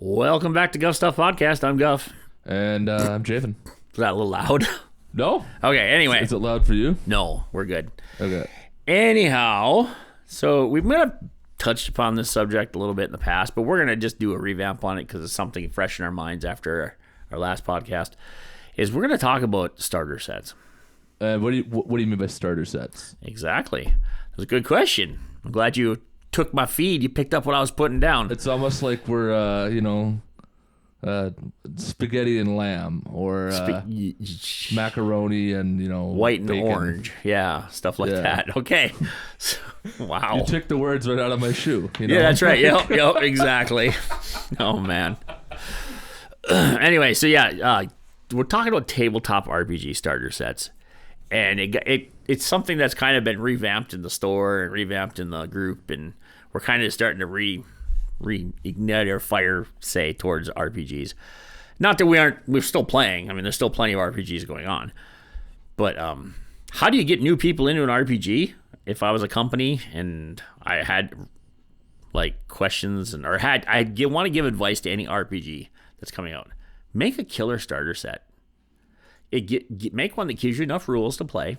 Welcome back to Guff Stuff Podcast. I'm Guff. And I'm Javan. Was that a little loud? No? Okay, anyway. Is it loud for you? No, we're good. Okay. Anyhow, so we've kind of touched upon this subject a little bit in the past, but we're going to just do a revamp on it because it's something fresh in our minds after our last podcast, is we're going to talk about starter sets. What do you mean by starter sets? Exactly. That's a good question. I'm glad you took my feed. You picked up what I was putting down. It's almost like we're, spaghetti and lamb or macaroni and, white and bacon. orange. Yeah, stuff like that. Okay. So, wow. You took the words right out of my shoe. Yeah, that's right. Yep, exactly. Oh, man. Anyway, so we're talking about tabletop RPG starter sets. And it's something that's kind of been revamped in the store and revamped in the group, and we're kind of starting to reignite our fire, say, towards RPGs. Not that we're still playing. I mean, there's still plenty of RPGs going on. But how do you get new people into an RPG? If I was a company and I had like questions I want to give advice to any RPG that's coming out, make a killer starter set. Make one that gives you enough rules to play.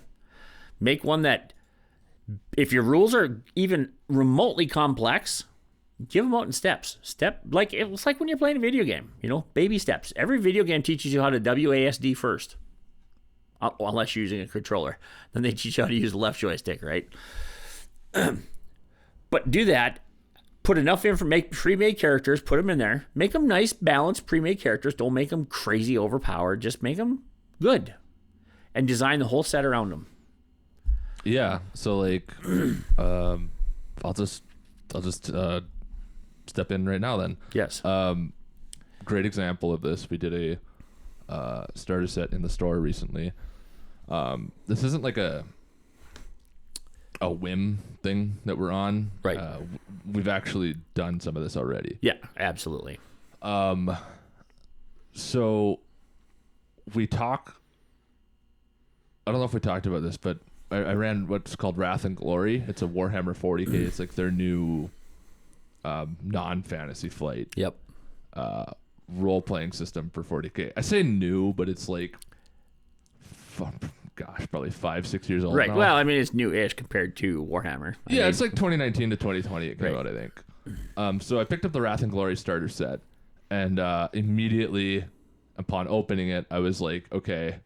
Make one that, if your rules are even remotely complex, give them out in steps. It's like when you're playing a video game, baby steps. Every video game teaches you how to WASD first, unless you're using a controller. Then they teach you how to use the left joystick, right? But do that. Put enough make pre-made characters, put them in there. Make them nice, balanced pre-made characters. Don't make them crazy overpowered. Just make them good, and design the whole set around them. Yeah. So I'll just step in right now then. Yes. Great example of this. We did a starter set in the store recently. This isn't like a whim thing that we're on. Right. We've actually done some of this already. Yeah, absolutely. So I don't know if we talked about this, but I ran what's called Wrath and Glory. It's a Warhammer 40K. It's like their new non-fantasy flight. Yep. Role-playing system for 40K. I say new, but it's like, probably 5-6 years old right now. Well, I mean, it's new-ish compared to Warhammer. It's like 2019 to 2020 it came out, I think. So I picked up the Wrath and Glory starter set, and immediately upon opening it, I was like, okay,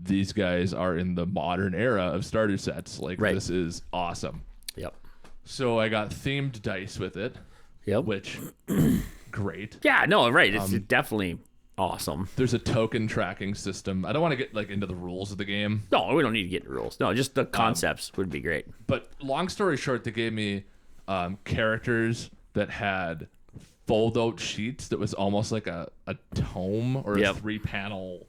these guys are in the modern era of starter sets. This is awesome. Yep. So I got themed dice with it. Yep. Which, great. Yeah, no, right. It's definitely awesome. There's a token tracking system. I don't want to get into the rules of the game. No, we don't need to get into rules. No, just the concepts would be great. But long story short, they gave me characters that had fold-out sheets that was almost like a tome or a 3-panel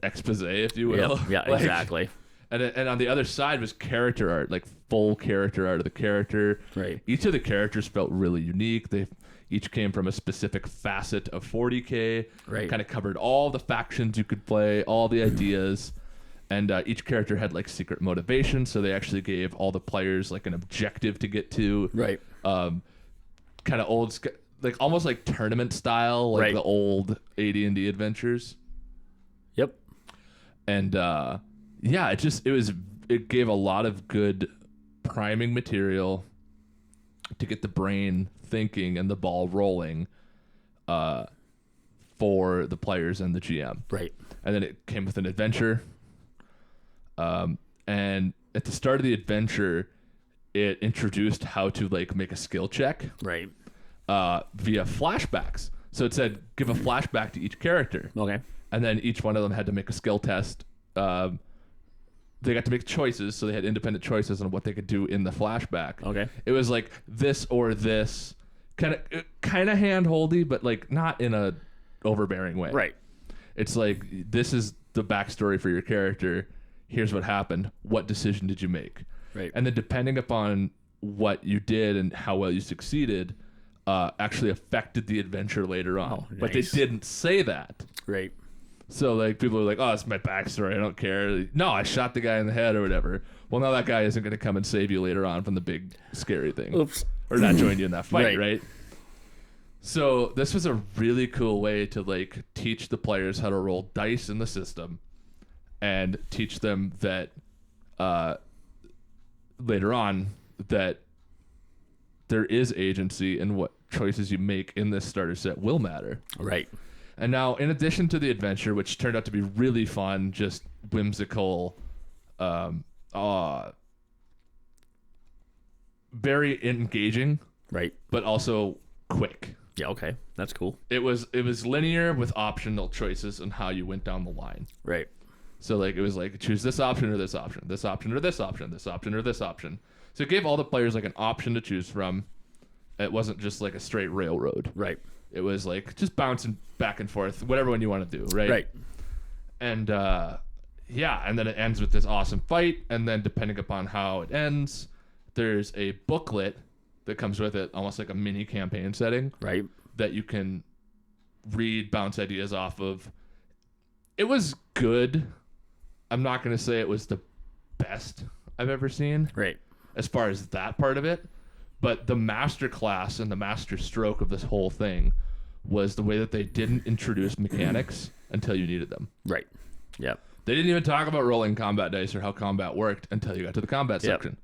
expose, if you will. Yeah, exactly. And on the other side was character art, like full character art of the character. Right. Each of the characters felt really unique. They each came from a specific facet of 40K. Right. Kind of covered all the factions you could play, all the ideas. And each character had secret motivation, so they actually gave all the players an objective to get to. Right. Kind of old, almost like tournament style, right. The old AD&D adventures. Yep. And it gave a lot of good priming material to get the brain thinking and the ball rolling for the players and the GM. Right. And then it came with an adventure. And at the start of the adventure, it introduced how to make a skill check. Right. Via flashbacks. So it said, give a flashback to each character. Okay. And then each one of them had to make a skill test. They got to make choices, so they had independent choices on what they could do in the flashback. Okay. It was like this or this, kind of hand-holdy, but not in a overbearing way. Right. It's like, this is the backstory for your character. Here's what happened. What decision did you make? Right. And then depending upon what you did and how well you succeeded, actually affected the adventure later on. Oh, nice. But they didn't say that. Right. So people are like, oh, it's my backstory. I don't care. No, I shot the guy in the head or whatever. Well, now that guy isn't going to come and save you later on from the big scary thing. Oops. Or not join you in that fight, right? So this was a really cool way to like teach the players how to roll dice in the system, and teach them that later on that there is agency in what choices you make in this starter set will matter. Right. And now, in addition to the adventure, which turned out to be really fun, just whimsical, very engaging, Right. but also quick. Yeah. Okay. That's cool. It was linear with optional choices on how you went down the line. Right. So like it was like choose this option or this option, this option or this option, this option or this option. So it gave all the players like an option to choose from. It wasn't just like a straight railroad. Right. It was like just bouncing back and forth, whatever one you want to do, right? Right. And yeah, and then it ends with this awesome fight, and then depending upon how it ends, there's a booklet that comes with it, almost like a mini campaign setting, Right. that you can read, bounce ideas off of. It was good. I'm not going to say it was the best I've ever seen Right. as far as that part of it, but the master class and the master stroke of this whole thing was the way that they didn't introduce mechanics until you needed them. Right. Yep. They didn't even talk about rolling combat dice or how combat worked until you got to the combat Yep. section.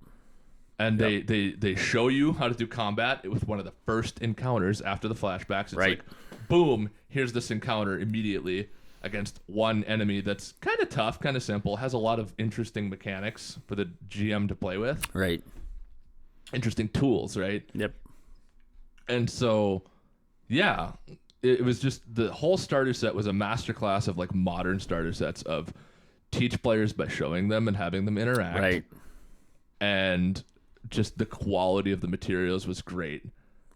And they show you how to do combat with one of the first encounters after the flashbacks. It's Right. like, boom, here's this encounter immediately against one enemy that's kind of tough, kind of simple, has a lot of interesting mechanics for the GM to play with. Right. Interesting tools, right? Yep. And so, yeah, it was just the whole starter set was a masterclass of like modern starter sets of teach players by showing them and having them interact. Right. And just the quality of the materials was great.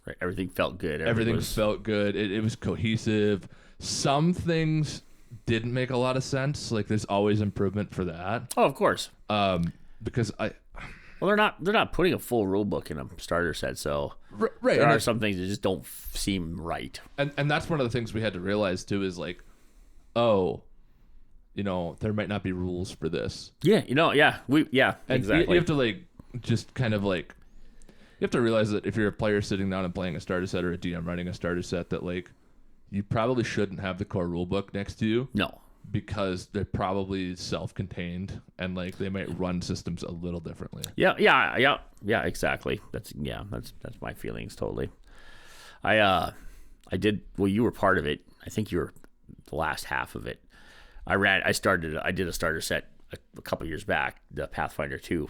Right. Everything felt good. Everything was... felt good. It was cohesive. Some things didn't make a lot of sense. Like there's always improvement for that. Oh, of course. Because Well, they're not putting a full rule book in a starter set, so right. there are some things that just don't seem right. And that's one of the things we had to realize too is like, oh, you know, there might not be rules for this. Yeah, and exactly. You have to like just kind of like you have to realize that if you're a player sitting down and playing a starter set or a DM running a starter set, that like you probably shouldn't have the core rule book next to you. No. Because they're probably self-contained and like they might run systems a little differently. Yeah, exactly. That's my feelings totally. I did, well, you were part of it. I think you were the last half of it. I did a starter set a couple years back, the Pathfinder 2.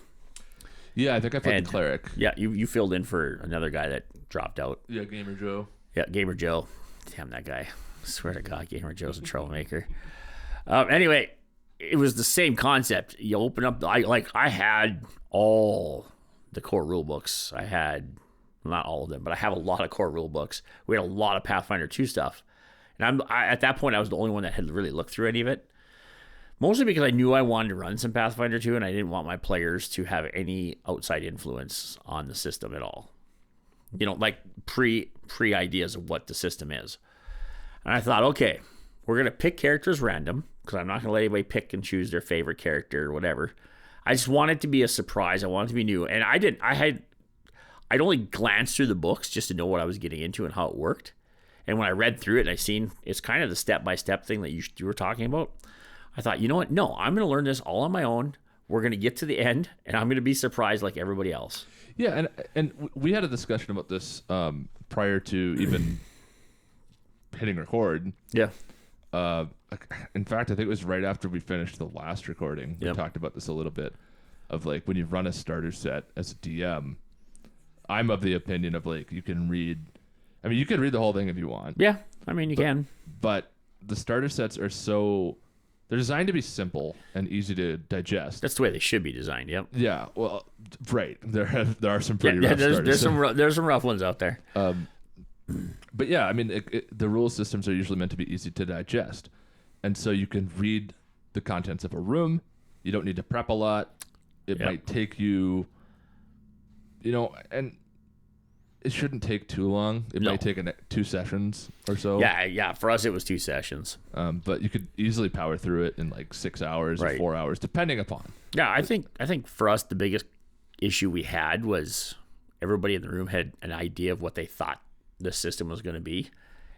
Yeah, I think I played the cleric. Yeah, you filled in for another guy that dropped out. Yeah, Gamer Joe. Yeah, Gamer Joe. Damn that guy. I swear to God, Gamer Joe's a troublemaker. Anyway, it was the same concept. You open up, I had all the core rule books. I had, not all of them, but I have a lot of core rule books. We had a lot of Pathfinder 2 stuff. And at that point, I was the only one that had really looked through any of it. Mostly because I knew I wanted to run some Pathfinder 2, and I didn't want my players to have any outside influence on the system at all. You know, like pre ideas of what the system is. And I thought, okay, we're going to pick characters random, because I'm not going to let anybody pick and choose their favorite character or whatever. I just want it to be a surprise. I want it to be new. And I'd only glanced through the books just to know what I was getting into and how it worked. And when I read through it and I seen it's kind of the step-by-step thing that you were talking about, I thought, you know what? No, I'm going to learn this all on my own. We're going to get to the end, and I'm going to be surprised like everybody else. Yeah, and we had a discussion about this prior to even hitting record. Yeah. In fact, I think it was right after we finished the last recording. We Yep. talked about this a little bit of like when you run a starter set as a DM, I'm of the opinion of like you can read the whole thing if you want. Yeah, I mean, you can. But the starter sets are they're designed to be simple and easy to digest. That's the way they should be designed, yep. Yeah, well, right. There are some pretty rough there's some rough ones out there. But yeah, I mean, the rule systems are usually meant to be easy to digest. And so you can read the contents of a room. You don't need to prep a lot. It might take you, and it shouldn't take too long. It might take 2 sessions or so. Yeah. For us, it was 2 sessions. But you could easily power through it in like 6 hours or 4 hours, depending upon. Yeah, I think for us, the biggest issue we had was everybody in the room had an idea of what they thought the system was going to be.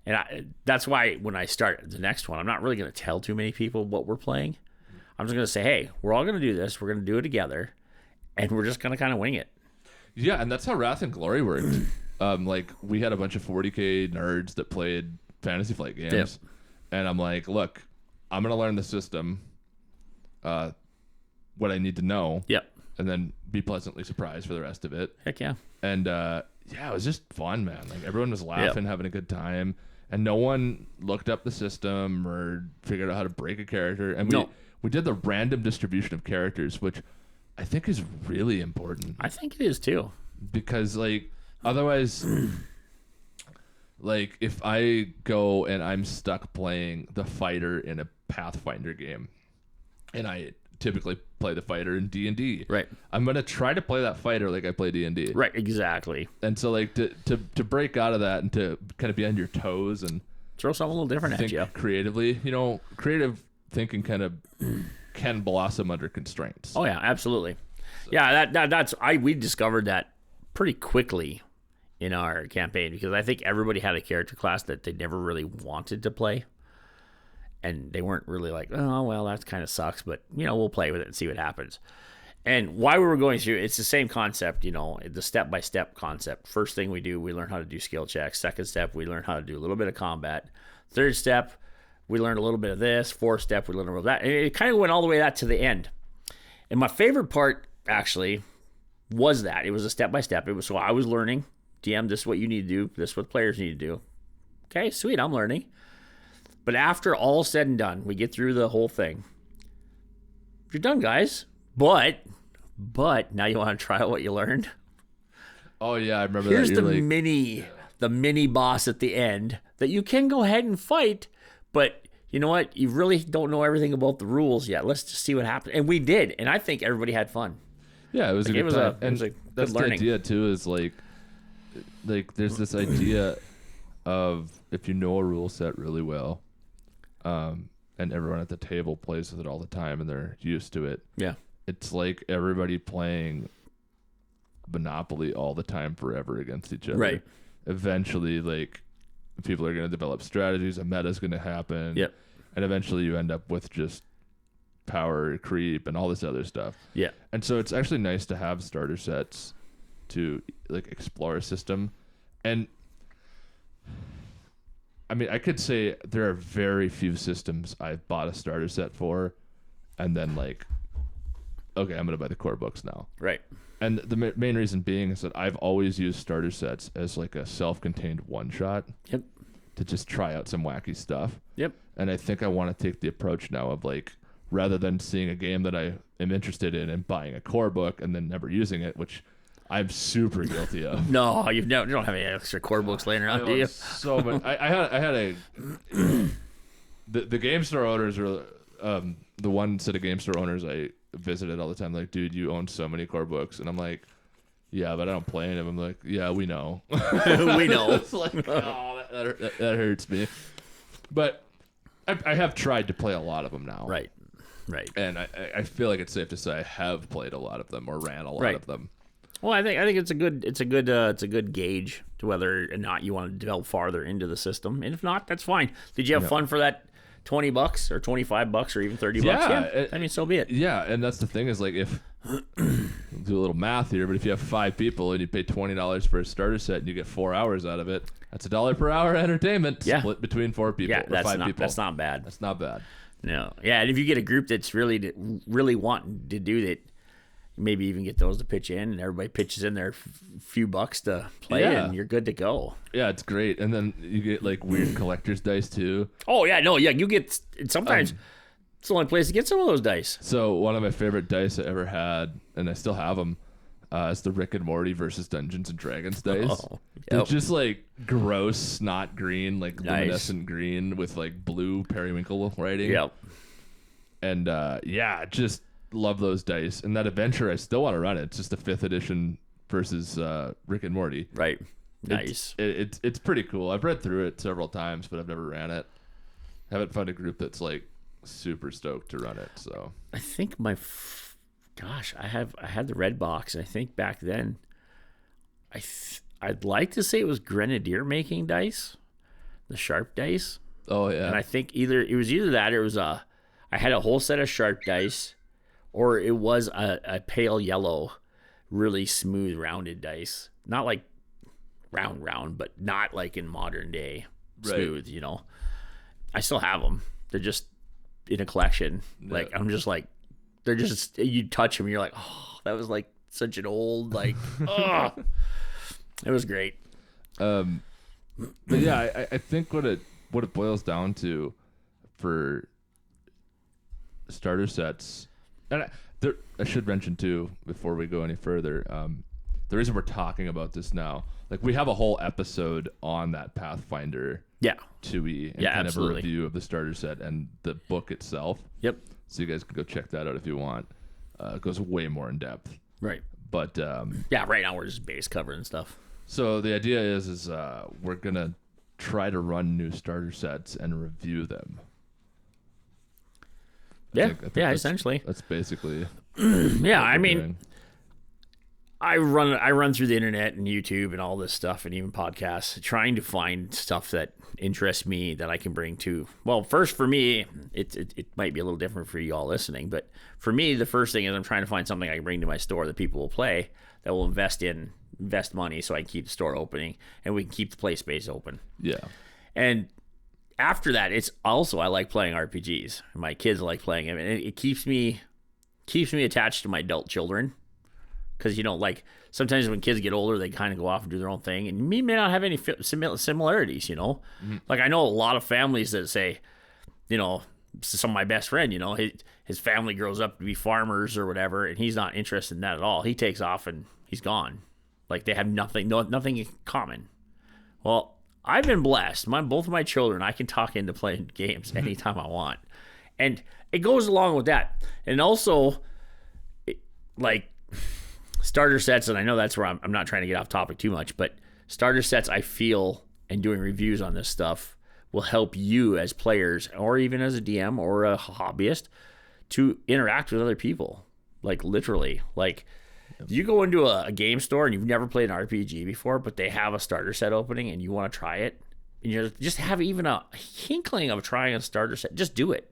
And that's why when I start the next one, I'm not really going to tell too many people what we're playing. I'm just going to say, hey, we're all going to do this. We're going to do it together. And we're just going to kind of wing it. Yeah, and that's how Wrath and Glory worked. Like, we had a bunch of 40K nerds that played Fantasy Flight games. Yep. And I'm like, look, I'm going to learn the system, what I need to know. Yep. And then be pleasantly surprised for the rest of it. Heck yeah. And, yeah, it was just fun, man. Like, everyone was laughing, having a good time. And no one looked up the system or figured out how to break a character. And we did the random distribution of characters, which I think is really important. I think it is too. Because, like, otherwise, like, if I go and I'm stuck playing the fighter in a Pathfinder game, and I typically play the fighter in D&D, right, I'm going to try to play that fighter like I play D&D. Right, exactly. And so, like, to break out of that and to kind of be on your toes and throw something a little different at you. Creatively, creative thinking kind of can blossom under constraints. Oh yeah, absolutely. So. Yeah, we discovered that pretty quickly in our campaign because I think everybody had a character class that they never really wanted to play, and they weren't really like, oh well, that kind of sucks, but we'll play with it and see what happens. And while we were going through, it's the same concept, the step-by-step concept. First thing we do, we learn how to do skill checks. Second step, we learn how to do a little bit of combat. Third step, we learned a little bit of this. Fourth step, we learned a little bit of that. And it kind of went all the way that to the end. And my favorite part, actually, was that. It was a step-by-step. It was so I was learning, DM, this is what you need to do. This is what players need to do. Okay, sweet, I'm learning. But after all said and done, we get through the whole thing. You're done, guys. But now you want to try out what you learned? Oh, yeah, I remember Here's that. the mini boss at the end that you can go ahead and fight, but you know what? You really don't know everything about the rules yet. Let's just see what happens. And we did, and I think everybody had fun. Yeah, it was a good time. And that's good learning. The idea, too, is like there's this idea of if you know a rule set really well, and everyone at the table plays with it all the time and they're used to it. Yeah. It's like everybody playing Monopoly all the time forever against each other. Right. Eventually, like, people are going to develop strategies, a meta's going to happen. Yep. And eventually you end up with just power creep and all this other stuff. Yeah. And so it's actually nice to have starter sets to, like, explore a system. And I mean, I could say there are very few systems I've bought a starter set for and then, like, okay, I'm going to buy the core books now. Right. And the main reason being is that I've always used starter sets as, like, a self-contained one-shot. Yep. To just try out some wacky stuff. Yep. And I think I want to take the approach now of, like, rather than seeing a game that I am interested in and buying a core book and then never using it, which I'm super guilty of. No, you don't have any extra core books laying around, do you? So much. I had a the game store owners were the one set of game store owners I visited all the time. Like, dude, you own so many core books, and I'm like, yeah, but I don't play any of them. I'm like, yeah, we know. We know. It's like, oh, that hurts me. But I have tried to play a lot of them now. Right. And I feel like it's safe to say I have played a lot of them or ran a lot of them. Well, I think it's a good gauge to whether or not you want to delve farther into the system, and if not, that's fine. Did you have fun for that $20 or $25 or even $30? Yeah, I mean, so be it. Yeah, and that's the thing is, like, if do a little math here, but if you have 5 people and you pay $20 for a starter set and you get 4 hours out of it, that's $1 per hour entertainment split between 4 people or 5 people. That's not bad. That's not bad. No, yeah, and if you get a group that's really wanting to do that, maybe even get those to pitch in, and everybody pitches in their few bucks to play, and you're good to go. Yeah, it's great. And then you get, like, weird collector's dice too. Oh yeah, no, yeah, you get sometimes it's the only place to get some of those dice. So one of my favorite dice I ever had, and I still have them, is the Rick and Morty versus Dungeons and Dragons dice. Oh, yep. They're just, like, gross snot green, like luminescent green with, like, blue periwinkle writing. Yep. And just love those dice. And that adventure, I still want to run it. It's just a 5th edition versus Rick and Morty. Right. Nice. It's pretty cool. I've read through it several times, but I've never ran it. I haven't found a group that's, like, super stoked to run it. So I think I had the red box, and I think back then I'd like to say it was Grenadier making dice, the sharp dice. Oh yeah. And I think it was either that or it was I had a whole set of sharp dice, or it was a pale yellow, really smooth rounded dice. Not like round, but not like in modern day smooth, you know. I still have them. They're just in a collection. Yeah. Like I'm just like, they're just, you touch them and you're like, oh, that was like such an old, like, oh. It was great. But yeah, I think what it boils down to for starter sets, and I should mention too before we go any further, the reason we're talking about this now, like we have a whole episode on that Pathfinder 2e and kind absolutely. of a review of the starter set and the book itself. Yep. So you guys can go check that out if you want. It goes way more in depth. Right. But right now we're just base cover and stuff. So the idea is we're gonna try to run new starter sets and review them. I think essentially. That's basically. I mean, doing. I run through the internet and YouTube and all this stuff and even podcasts, trying to find stuff that interests me that I can bring to. Well, first for me, it might be a little different for you all listening, but for me, the first thing is I'm trying to find something I can bring to my store that people will play, that will invest money so I can keep the store opening and we can keep the play space open. Yeah. And after that, it's also, I like playing RPGs. My kids like playing them, and it keeps me attached to my adult children. Because, you know, like sometimes when kids get older, they kind of go off and do their own thing, and me may not have any similarities, you know. Mm-hmm. Like I know a lot of families that say, you know, some of my best friend, you know, his family grows up to be farmers or whatever, and he's not interested in that at all. He takes off and he's gone. Like they have nothing in common. Well, I've been blessed. Both of my children, I can talk into playing games anytime I want, and it goes along with that. And also, like starter sets, and I know that's where I'm not trying to get off topic too much, but starter sets, I feel, and doing reviews on this stuff will help you as players, or even as a DM or a hobbyist, to interact with other people. Like literally, like. You go into a game store and you've never played an RPG before, but they have a starter set opening and you want to try it, and you just have even a inkling of trying a starter set. Just do it.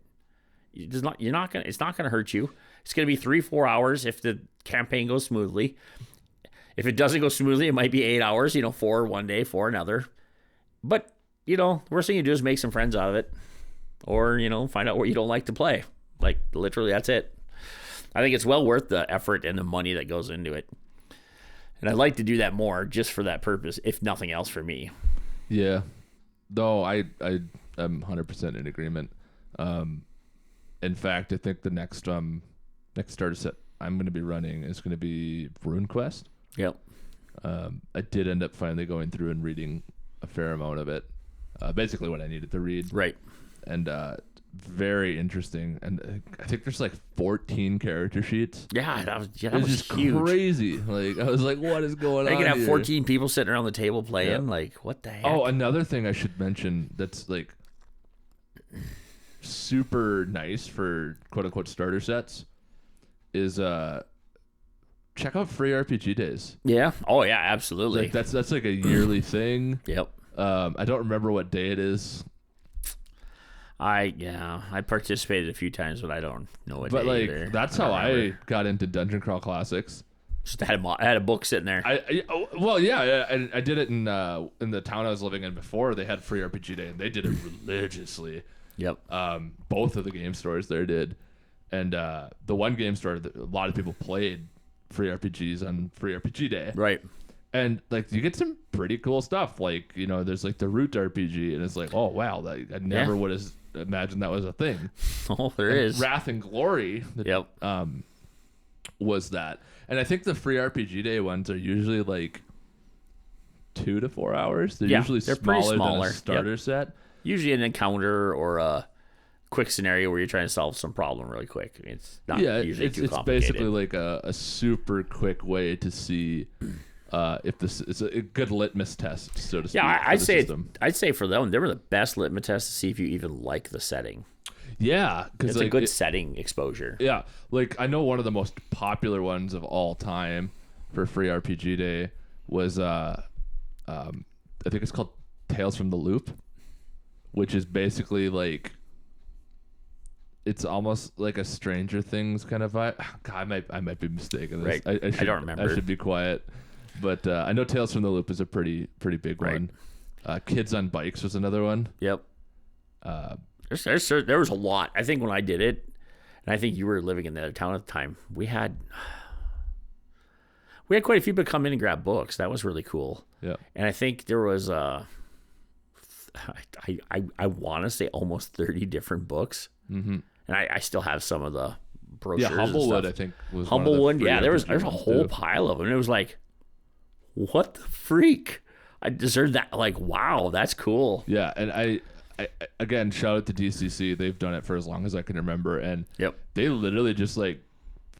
It's not gonna hurt you. It's gonna be 3-4 hours if the campaign goes smoothly. If it doesn't go smoothly, it might be 8 hours. 4 one day, 4 another. But the worst thing you do is make some friends out of it, or find out what you don't like to play. Like literally, that's it. I think it's well worth the effort and the money that goes into it. And I'd like to do that more just for that purpose, if nothing else for me. Yeah. Though I'm 100% in agreement. In fact, I think the next starter set I'm going to be running is going to be RuneQuest. Yep. I did end up finally going through and reading a fair amount of it. Basically what I needed to read. Right. And very interesting, and I think there's like 14 character sheets. Yeah, that was just huge. Crazy. Like I was like, what is going on? You can have here? 14 people sitting around the table playing. Yeah. Like what the heck? Oh, another thing I should mention that's like super nice for quote unquote starter sets is check out free RPG days. Yeah. Oh yeah, absolutely. Like that's like a yearly thing. Yep. I don't remember what day it is. I participated a few times, but I don't know what. But day either. That's how I got into Dungeon Crawl Classics. Just I had a book sitting there. I did it in the town I was living in before. They had free RPG day, and they did it religiously. Yep. Both of the game stores there did, and the one game store that a lot of people played free RPGs on free RPG day. Right. And like you get some pretty cool stuff. Like there's like the Root RPG, and it's like, oh wow, I never would have imagined that was a thing. Oh, there is Wrath and Glory. Yep. Was that? And I think the free RPG day ones are usually like 2 to 4 hours. They're usually smaller than a starter set. Usually an encounter or a quick scenario where you're trying to solve some problem really quick. I mean, it's not usually too complicated. It's basically like a super quick way to see if this is a good litmus test, so to speak. Yeah, I'd say for them, they were the best litmus test to see if you even like the setting. Yeah, because it's a good setting exposure. Yeah, like I know one of the most popular ones of all time for free RPG day was I think it's called Tales from the Loop, which is basically like, it's almost like a Stranger Things kind of vibe. God, I might be mistaken. Right. I don't remember. I should be quiet, but I know Tales from the Loop is a pretty big Right. one. Kids on Bikes was another one. Yep. There was a lot. I think when I did it, and I think you were living in the other town at the time, we had quite a few people come in and grab books. That was really cool. Yeah. And I think there was I want to say almost 30 different books. Mm-hmm. And I still have some of the brochures. Yeah, Humblewood, and I think think, was Humblewood. one of the free There's a RPG ones, whole too. pile of them. And it was like, what the freak? I deserve that. Like, wow, that's cool. Yeah, and I again, shout out to DCC. They've done it for as long as I can remember, and Yep. they literally just like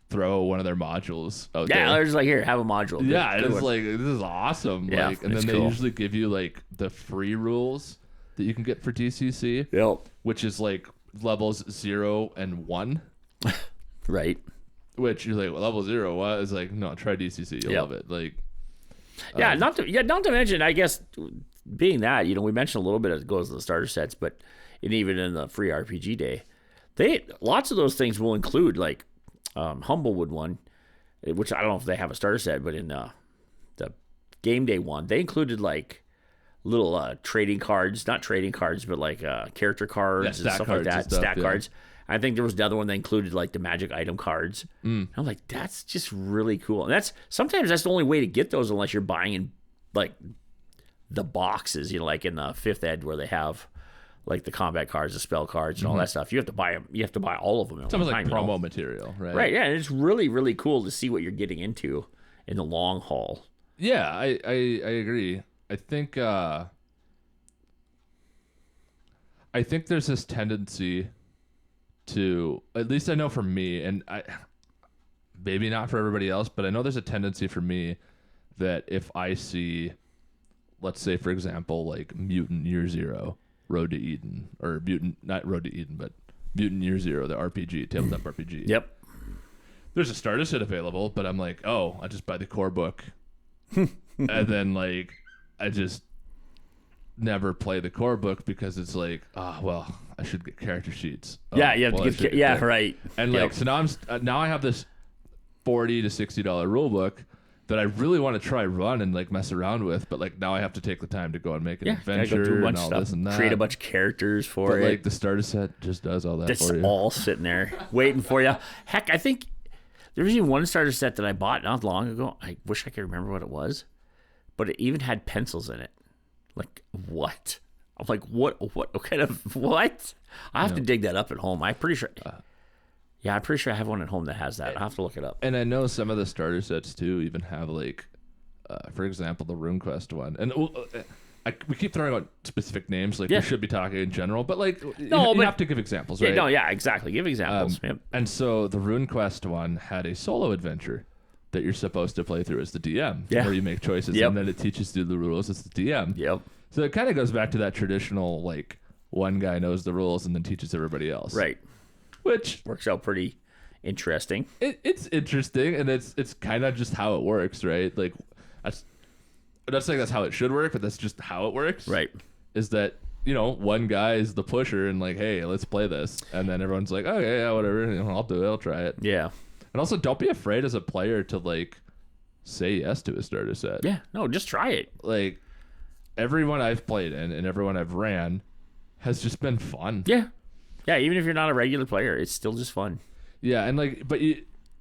throw one of their modules out there. Yeah, they're just like, here, have a module. Yeah, Good it's one. like, this is awesome. Yeah, Like, and it's then they cool. usually give you like the free rules that you can get for DCC, Yep. which is like levels 0 and 1. Right. Which you're like, well, level 0, what? It's like, no, try DCC, you'll Yep. love it. Like, Yeah, not to mention, I guess, being that, we mentioned a little bit as it goes to the starter sets, but even in the free RPG day, lots of those things will include, like, Humblewood one, which I don't know if they have a starter set, but in the game day one, they included, like, little trading cards, not trading cards, but like character cards and stat stuff cards like and that, stuff, stat yeah. cards. I think there was another one that included like the magic item cards. I'm like, that's just really cool. And sometimes that's the only way to get those unless you're buying in like the boxes, like in the 5th ed where they have like the combat cards, the spell cards, and all that stuff. You have to buy them. You have to buy all of them. it's almost like promo material, right? Right. Yeah, and it's really really cool to see what you're getting into in the long haul. Yeah, I agree. I think there's this tendency to, at least I know for me, and maybe not for everybody else, but I know there's a tendency for me that if I see, let's say for example, like Mutant Year Zero, Road to Eden, or not Road to Eden, but Mutant Year Zero, the RPG, tabletop RPG. Yep. There's a starter set available, but I'm like, oh, I just buy the core book. And then like I just never play the core book because it's like, well, I should get character sheets. Yeah, you have to get that. right. And Yep. like, so now I have this $40 to $60 rule book that I really want to try run and like mess around with, but like now I have to take the time to go and make an Gotta adventure go through a bunch and of all stuff, this and that. create a bunch of characters for but it. like the starter set just does all that That's for you. all sitting there waiting for you. Heck, I think there was even one starter set that I bought not long ago. I wish I could remember what it was, but it even had pencils in it. Like, what? I'm like, what kind of, what? I have to dig that up at home. I'm pretty sure. Yeah, I'm pretty sure I have one at home that has that. I'll have to look it up. And I know some of the starter sets too even have like, for example, the RuneQuest one. And we keep throwing out specific names, like we should be talking in general, but like you have to give examples, right? Yeah, exactly. Give examples. Yep. And so the RuneQuest one had a solo adventure that you're supposed to play through as the DM, where you make choices, and then it teaches you the rules as the DM. Yep. So it kind of goes back to that traditional, like, one guy knows the rules and then teaches everybody else. Right. Which works out pretty interesting. It's interesting, and it's kind of just how it works, right? Like, I'm not saying that's how it should work, but that's just how it works. Right. Is that, one guy is the pusher and like, hey, let's play this. And then everyone's like, okay, yeah, whatever. I'll do it. I'll try it. Yeah. And also, don't be afraid as a player to, like, say yes to a starter set. Yeah. No, just try it. Like, everyone I've played in and everyone I've ran has just been fun. Yeah. Yeah, even if you're not a regular player, it's still just fun. Yeah, and like, but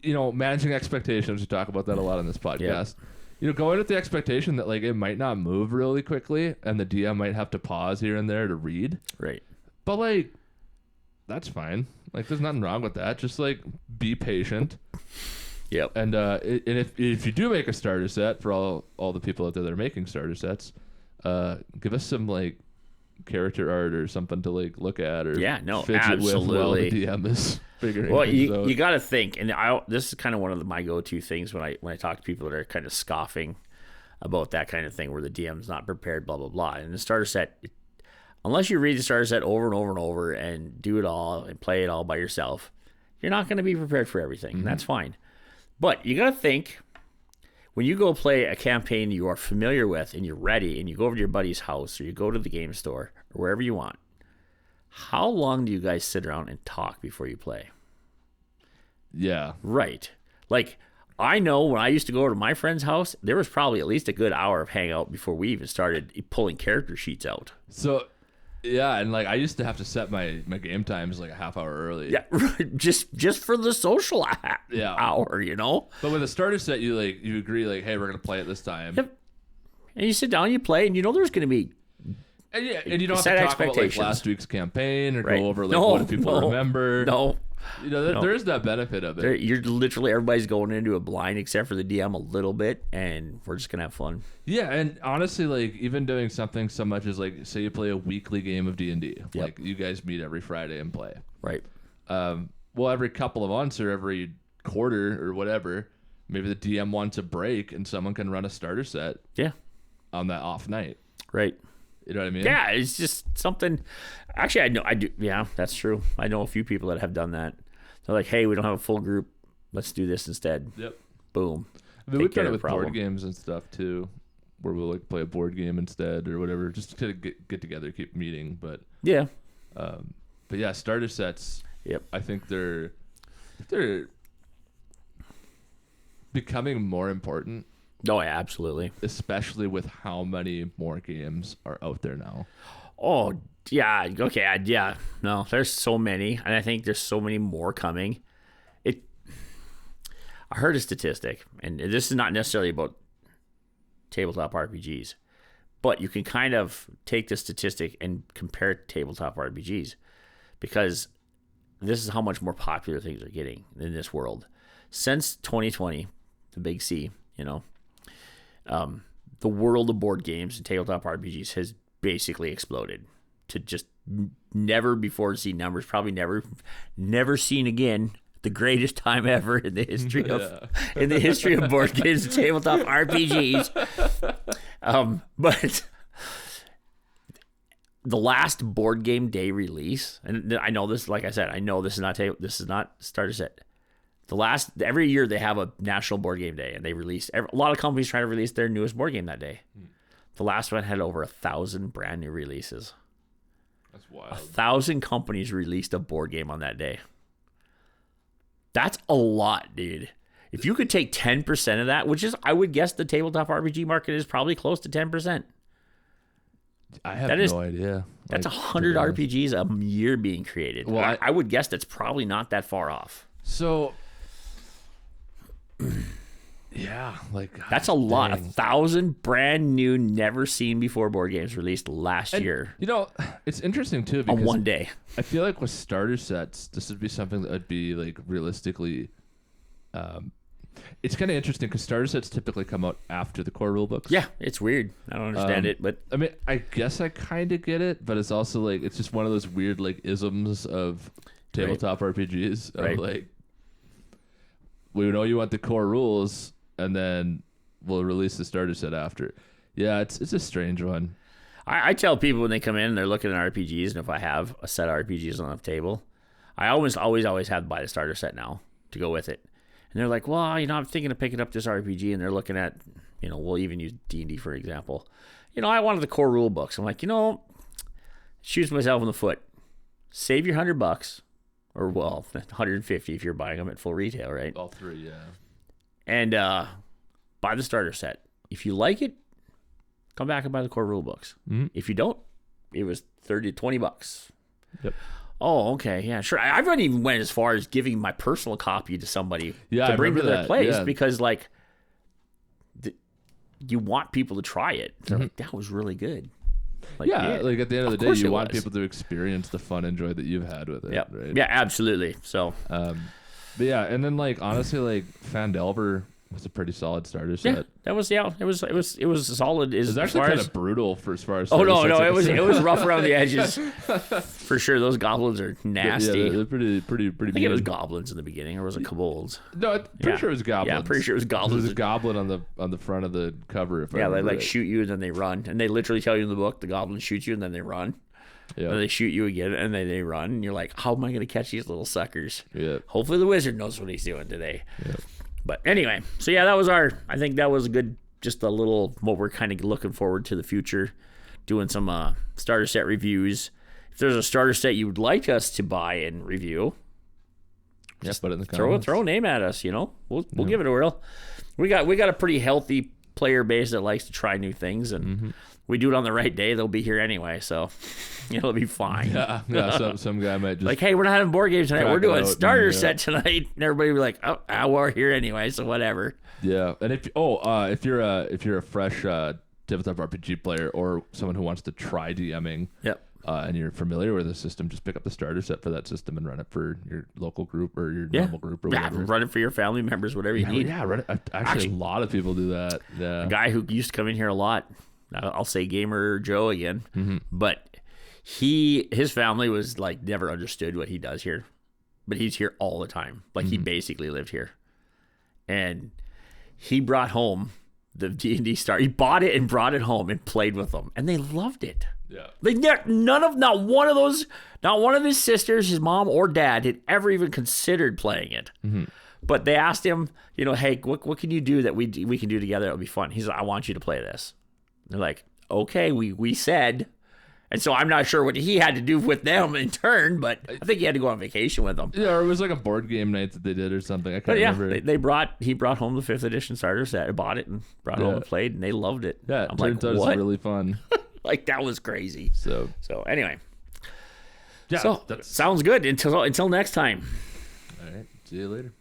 managing expectations, we talk about that a lot on this podcast. Go in with the expectation that like it might not move really quickly and the DM might have to pause here and there to read. Right. But like, that's fine. Like, there's nothing wrong with that. Just like, be patient. Yep. And if you do make a starter set, for all the people out there that are making starter sets, give us some like character art or something to like look at or fidget absolutely. with while the DM is figuring well, things out. You got to think, and this is kind of one of my go-to things when I talk to people that are kind of scoffing about that kind of thing, where the DM's not prepared, blah blah blah. And the starter set, unless you read the starter set over and over and over and do it all and play it all by yourself, you're not going to be prepared for everything. And that's fine. But you got to think, when you go play a campaign you are familiar with and you're ready and you go over to your buddy's house or you go to the game store or wherever you want, how long do you guys sit around and talk before you play? Yeah. Right. Like, I know when I used to go over to my friend's house, there was probably at least a good hour of hangout before we even started pulling character sheets out. So, yeah, and like I used to have to set my game times like a half hour early. Yeah, just for the social hour, you know? But with a starter set, you agree like, hey, we're gonna play it this time. Yep. And you sit down, you play, and you know there's going to be and you don't have set to talk about like expectations. last week's campaign or Right. go over like what do people remember. No. You know, there is that benefit of it. You're literally, everybody's going into a blind except for the DM a little bit, and we're just going to have fun. Yeah, and honestly, like even doing something so much as like say you play a weekly game of D&D, like you guys meet every Friday and play. Right. Well, every couple of months or every quarter or whatever, maybe the DM wants a break and someone can run a starter set. Yeah. On that off night. Right. You know what I mean? Yeah, it's just something. Actually, I do. Yeah, that's true. I know a few people that have done that. They're like, hey, we don't have a full group. Let's do this instead. Yep. Boom. I mean, we've done it with board games and stuff too, where we'll like play a board game instead or whatever, just to get together, keep meeting. But yeah. But yeah, starter sets. Yep. I think they're becoming more important. Oh, yeah, absolutely. Especially with how many more games are out there now. Oh, yeah. Okay. Yeah. No, there's so many. And I think there's so many more coming. I heard a statistic, and this is not necessarily about tabletop RPGs, but you can kind of take the statistic and compare it to tabletop RPGs because this is how much more popular things are getting in this world. Since 2020, the big C, you know, the world of board games and tabletop RPGs has basically exploded to just never before seen numbers, probably never seen again. The greatest time ever in the history of board games and tabletop RPGs. But the last board game day release, and I know this, like I said, I know this is not starter set. Every year they have a national board game day, and they release a lot of companies try to release their newest board game that day. The last one had over 1,000 brand new releases. That's wild. 1,000 companies released a board game on that day. That's a lot, dude. If you could take 10% of that, which is, I would guess the tabletop RPG market is probably close to 10%. I have no idea. That's 100 RPGs a year being created. Well, I would guess that's probably not that far off. So, yeah, like that's a lot. 1,000 brand new, never seen before board games released last year. You know, it's interesting too because on one day. I feel like with starter sets, this would be something that would be like realistically. It's kind of interesting because starter sets typically come out after the core rule books. Yeah, it's weird. I don't understand it, but I mean, I guess I kind of get it, but it's also like it's just one of those weird like isms of tabletop RPGs. Of like, we know you want the core rules, and then we'll release the starter set after. Yeah, it's a strange one. I tell people when they come in and they're looking at RPGs, and if I have a set of RPGs on the table, I always have to buy the starter set now to go with it. And they're like, well, I'm thinking of picking up this RPG, and they're looking at, we'll even use D&D for example. I wanted the core rule books. I'm like, shoots myself in the foot. Save your $100, or well, 150 if you're buying them at full retail, right? All three, yeah. And buy the starter set. If you like it, come back and buy the core rule books. Mm-hmm. If you don't, it was $30 to $20. Yep. Oh, okay, yeah, sure. I've not even went as far as giving my personal copy to somebody to bring to their place because, like, you want people to try it. They're like, that was really good. Like, like at the end of the day, you want people to experience the fun and joy that you've had with it. Yep. Right? Yeah, absolutely. So, but yeah, and then like honestly, like Fandelver was a pretty solid starter set. Yeah, that was it was solid. It's actually kind of brutal as far as. Oh no, it was rough around the edges for sure. Those goblins are nasty. Yeah, they're pretty. I think it was goblins in the beginning, or was it kobolds? No, I'm pretty sure it was goblins. Yeah, I'm pretty sure it was goblins. There's a goblin on the front of the cover. If they like shoot you and then they run, and they literally tell you in the book the goblins shoot you and then they run. Yeah. And they shoot you again and then they run, and you're like, how am I going to catch these little suckers? Yeah. Hopefully the wizard knows what he's doing today. Yeah. But anyway, so yeah, I think that was a good, just a little, what we're kind of looking forward to the future, doing some starter set reviews. If there's a starter set you would like us to buy and review, just put it in the comments. Throw a name at us, We'll give it a whirl. We got a pretty healthy player base that likes to try new things, and we do it on the right day, they'll be here anyway, so it'll be fine. Yeah. Some guy might just like, hey, we're not having board games tonight. We're doing starter set tonight, and everybody will be like, oh, we're here anyway, so whatever. Yeah, and if you're a fresh tabletop RPG player or someone who wants to try DMing, yep. And you're familiar with the system, just pick up the starter set for that system and run it for your local group or your normal group or whatever. Yeah, run it for your family members, whatever you need. Yeah, run it. Actually, a lot of people do that. Yeah. A guy who used to come in here a lot, I'll say Gamer Joe again, but his family was like never understood what he does here, but he's here all the time. Like he basically lived here, and he brought home the D&D Star. He bought it and brought it home and played with them, and they loved it. Yeah. Not one of his sisters, his mom or dad, had ever even considered playing it. But they asked him, hey, what can you do that we can do together? It'll be fun. He's like, I want you to play this. They're like, okay, we said. And so I'm not sure what he had to do with them in turn, but I think he had to go on vacation with them. Yeah, or it was like a board game night that they did or something. I can't remember. He brought home the 5th edition starter set. I bought it and brought it home and played, and they loved it. Yeah, I'm turns out it's really fun. Like, that was crazy. So anyway. Yeah. So sounds good. Until next time. All right. See you later.